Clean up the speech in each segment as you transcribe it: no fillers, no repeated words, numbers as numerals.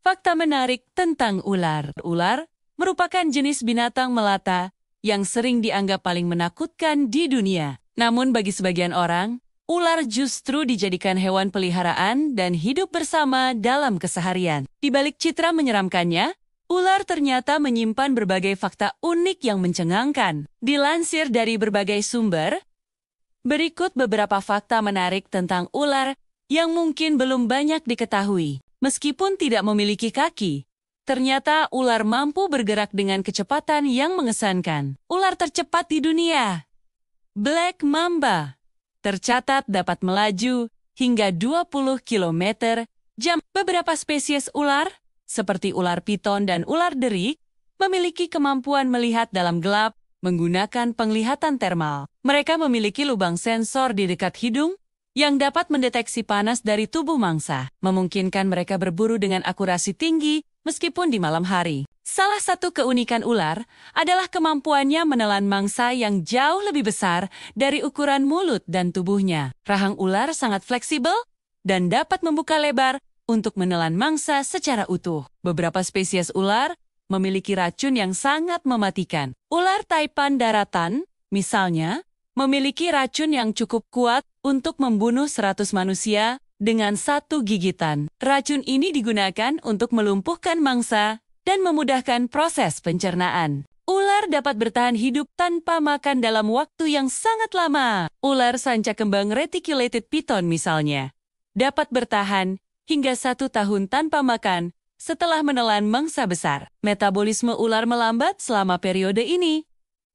Fakta menarik tentang ular. Ular merupakan jenis binatang melata yang sering dianggap paling menakutkan di dunia. Namun bagi sebagian orang, ular justru dijadikan hewan peliharaan dan hidup bersama dalam keseharian. Di balik citra menyeramkannya, ular ternyata menyimpan berbagai fakta unik yang mencengangkan. Dilansir dari berbagai sumber, berikut beberapa fakta menarik tentang ular yang mungkin belum banyak diketahui. Meskipun tidak memiliki kaki, ternyata ular mampu bergerak dengan kecepatan yang mengesankan. Ular tercepat di dunia, Black Mamba, tercatat dapat melaju hingga 20 km/jam. Beberapa spesies ular, seperti ular piton dan ular derik, memiliki kemampuan melihat dalam gelap menggunakan penglihatan termal. Mereka memiliki lubang sensor di dekat hidung yang dapat mendeteksi panas dari tubuh mangsa, memungkinkan mereka berburu dengan akurasi tinggi meskipun di malam hari. Salah satu keunikan ular adalah kemampuannya menelan mangsa yang jauh lebih besar dari ukuran mulut dan tubuhnya. Rahang ular sangat fleksibel dan dapat membuka lebar untuk menelan mangsa secara utuh. Beberapa spesies ular memiliki racun yang sangat mematikan. Ular taipan daratan, misalnya, memiliki racun yang cukup kuat untuk membunuh 100 manusia dengan satu gigitan. Racun ini digunakan untuk melumpuhkan mangsa dan memudahkan proses pencernaan. Ular dapat bertahan hidup tanpa makan dalam waktu yang sangat lama. Ular sanca kembang reticulated python misalnya, dapat bertahan hingga 1 tahun tanpa makan setelah menelan mangsa besar. Metabolisme ular melambat selama periode ini,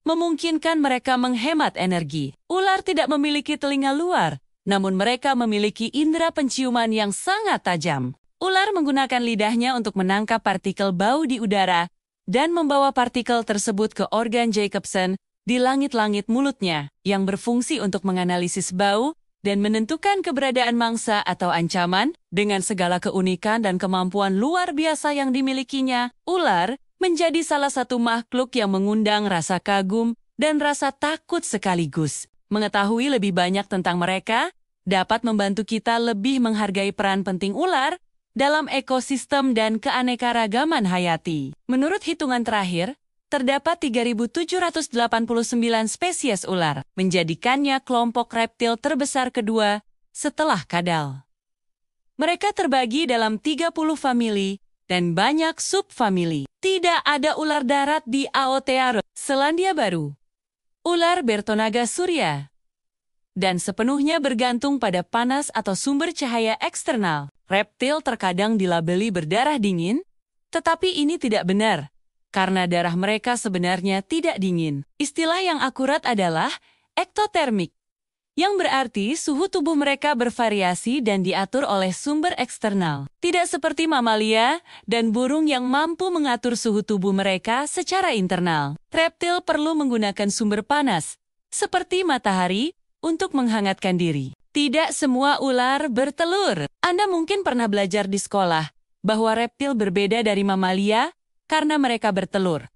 memungkinkan mereka menghemat energi. Ular tidak memiliki telinga luar, namun mereka memiliki indera penciuman yang sangat tajam. Ular menggunakan lidahnya untuk menangkap partikel bau di udara dan membawa partikel tersebut ke organ Jacobson di langit-langit mulutnya, yang berfungsi untuk menganalisis bau dan menentukan keberadaan mangsa atau ancaman. Dengan segala keunikan dan kemampuan luar biasa yang dimilikinya, ular menjadi salah satu makhluk yang mengundang rasa kagum dan rasa takut sekaligus. Mengetahui lebih banyak tentang mereka dapat membantu kita lebih menghargai peran penting ular dalam ekosistem dan keanekaragaman hayati. Menurut hitungan terakhir, terdapat 3.789 spesies ular, menjadikannya kelompok reptil terbesar kedua setelah kadal. Mereka terbagi dalam 30 famili dan banyak subfamili. Tidak ada ular darat di Aotearoa, Selandia Baru. Ular bertonaga surya dan sepenuhnya bergantung pada panas atau sumber cahaya eksternal. Reptil terkadang dilabeli berdarah dingin, tetapi ini tidak benar, karena darah mereka sebenarnya tidak dingin. Istilah yang akurat adalah ektotermik, yang berarti suhu tubuh mereka bervariasi dan diatur oleh sumber eksternal. Tidak seperti mamalia dan burung yang mampu mengatur suhu tubuh mereka secara internal. Reptil perlu menggunakan sumber panas, seperti matahari, untuk menghangatkan diri. Tidak semua ular bertelur. Anda mungkin pernah belajar di sekolah bahwa reptil berbeda dari mamalia karena mereka bertelur.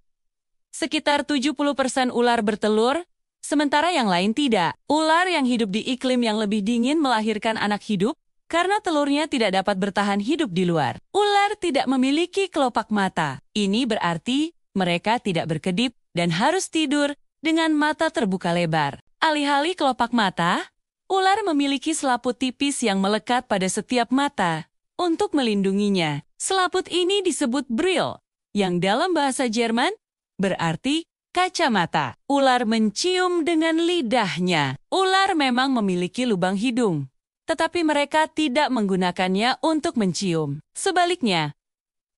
Sekitar 70% ular bertelur, sementara yang lain tidak. Ular yang hidup di iklim yang lebih dingin melahirkan anak hidup karena telurnya tidak dapat bertahan hidup di luar. Ular tidak memiliki kelopak mata. Ini berarti mereka tidak berkedip dan harus tidur dengan mata terbuka lebar. Alih-alih kelopak mata, ular memiliki selaput tipis yang melekat pada setiap mata untuk melindunginya. Selaput ini disebut Brill, yang dalam bahasa Jerman berarti kacamata. Ular mencium dengan lidahnya. Ular memang memiliki lubang hidung, tetapi mereka tidak menggunakannya untuk mencium. Sebaliknya,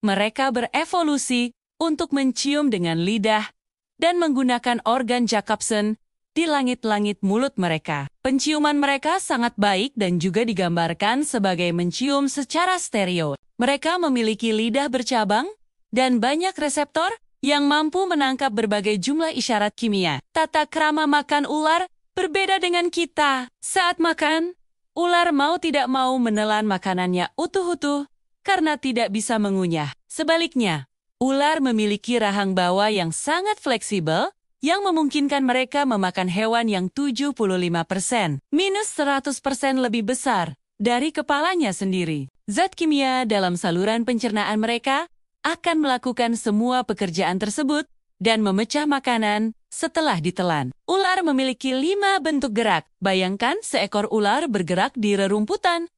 mereka berevolusi untuk mencium dengan lidah dan menggunakan organ Jacobson di langit-langit mulut mereka. Penciuman mereka sangat baik dan juga digambarkan sebagai mencium secara stereo. Mereka memiliki lidah bercabang dan banyak reseptor yang mampu menangkap berbagai jumlah isyarat kimia. Tata krama makan ular berbeda dengan kita. Saat makan, ular mau tidak mau menelan makanannya utuh-utuh karena tidak bisa mengunyah. Sebaliknya, ular memiliki rahang bawah yang sangat fleksibel yang memungkinkan mereka memakan hewan yang 75% minus 100% lebih besar dari kepalanya sendiri. Zat kimia dalam saluran pencernaan mereka akan melakukan semua pekerjaan tersebut dan memecah makanan setelah ditelan. Ular memiliki 5 bentuk gerak. Bayangkan seekor ular bergerak di rerumputan.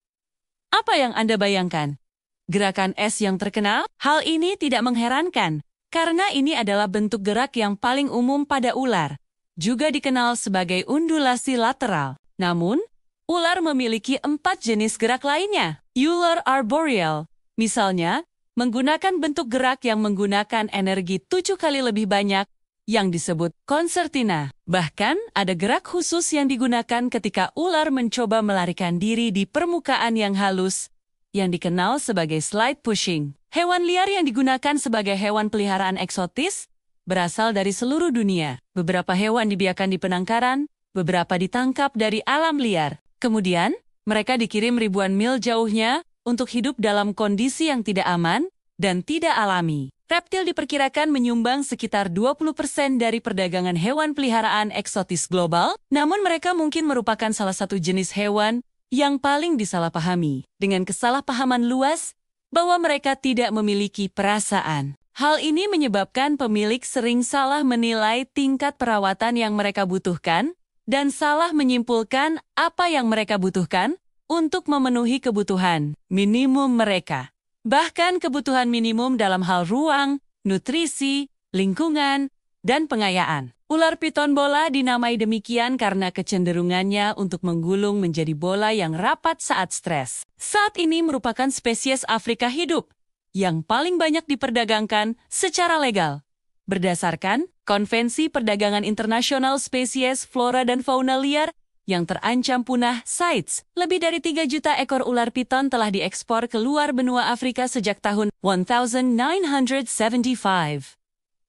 Apa yang Anda bayangkan? Gerakan S yang terkenal? Hal ini tidak mengherankan, karena ini adalah bentuk gerak yang paling umum pada ular. Juga dikenal sebagai undulasi lateral. Namun, ular memiliki 4 jenis gerak lainnya. Ular arboreal, misalnya, menggunakan bentuk gerak yang menggunakan energi 7 kali lebih banyak yang disebut konsertina. Bahkan, ada gerak khusus yang digunakan ketika ular mencoba melarikan diri di permukaan yang halus, yang dikenal sebagai slide pushing. Hewan liar yang digunakan sebagai hewan peliharaan eksotis berasal dari seluruh dunia. Beberapa hewan dibiarkan di penangkaran, beberapa ditangkap dari alam liar. Kemudian, mereka dikirim ribuan mil jauhnya untuk hidup dalam kondisi yang tidak aman dan tidak alami. Reptil diperkirakan menyumbang sekitar 20% dari perdagangan hewan peliharaan eksotis global, namun mereka mungkin merupakan salah satu jenis hewan yang paling disalahpahami, dengan kesalahpahaman luas bahwa mereka tidak memiliki perasaan. Hal ini menyebabkan pemilik sering salah menilai tingkat perawatan yang mereka butuhkan dan salah menyimpulkan apa yang mereka butuhkan untuk memenuhi kebutuhan minimum mereka. Bahkan kebutuhan minimum dalam hal ruang, nutrisi, lingkungan, dan pengayaan. Ular piton bola dinamai demikian karena kecenderungannya untuk menggulung menjadi bola yang rapat saat stres. Saat ini merupakan spesies Afrika hidup yang paling banyak diperdagangkan secara legal. Berdasarkan Konvensi Perdagangan Internasional Spesies Flora dan Fauna Liar yang terancam punah CITES, lebih dari 3 juta ekor ular piton telah diekspor ke luar benua Afrika sejak tahun 1975.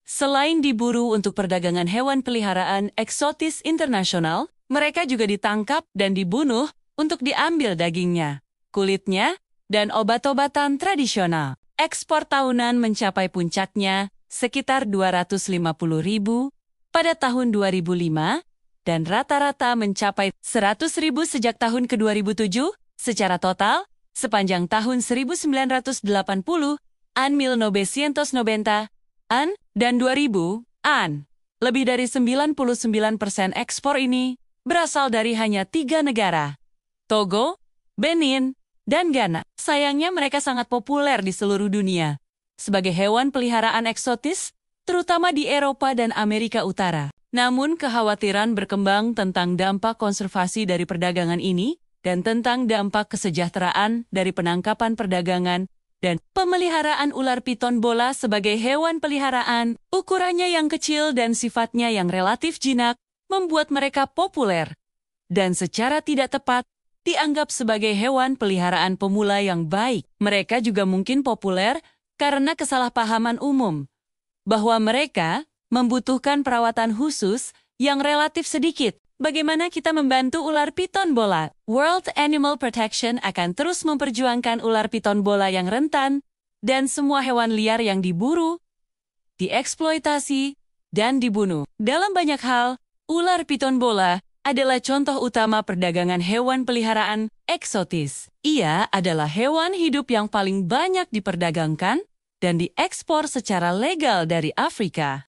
Selain diburu untuk perdagangan hewan peliharaan eksotis internasional, mereka juga ditangkap dan dibunuh untuk diambil dagingnya, kulitnya, dan obat-obatan tradisional. Ekspor tahunan mencapai puncaknya sekitar 250.000 pada tahun 2005 dan rata-rata mencapai 100.000 sejak tahun ke 2007. Secara total, sepanjang tahun 1980-an 1990-an dan 2000-an, lebih dari 99% ekspor ini berasal dari hanya 3 negara, Togo, Benin, dan Ghana. Sayangnya mereka sangat populer di seluruh dunia sebagai hewan peliharaan eksotis, terutama di Eropa dan Amerika Utara. Namun kekhawatiran berkembang tentang dampak konservasi dari perdagangan ini dan tentang dampak kesejahteraan dari penangkapan perdagangan dan pemeliharaan ular piton bola sebagai hewan peliharaan, ukurannya yang kecil dan sifatnya yang relatif jinak, membuat mereka populer dan secara tidak tepat dianggap sebagai hewan peliharaan pemula yang baik. Mereka juga mungkin populer karena kesalahpahaman umum bahwa mereka membutuhkan perawatan khusus yang relatif sedikit. Bagaimana kita membantu ular piton bola? World Animal Protection akan terus memperjuangkan ular piton bola yang rentan dan semua hewan liar yang diburu, dieksploitasi, dan dibunuh. Dalam banyak hal, ular piton bola adalah contoh utama perdagangan hewan peliharaan eksotis. Ia adalah hewan hidup yang paling banyak diperdagangkan dan diekspor secara legal dari Afrika.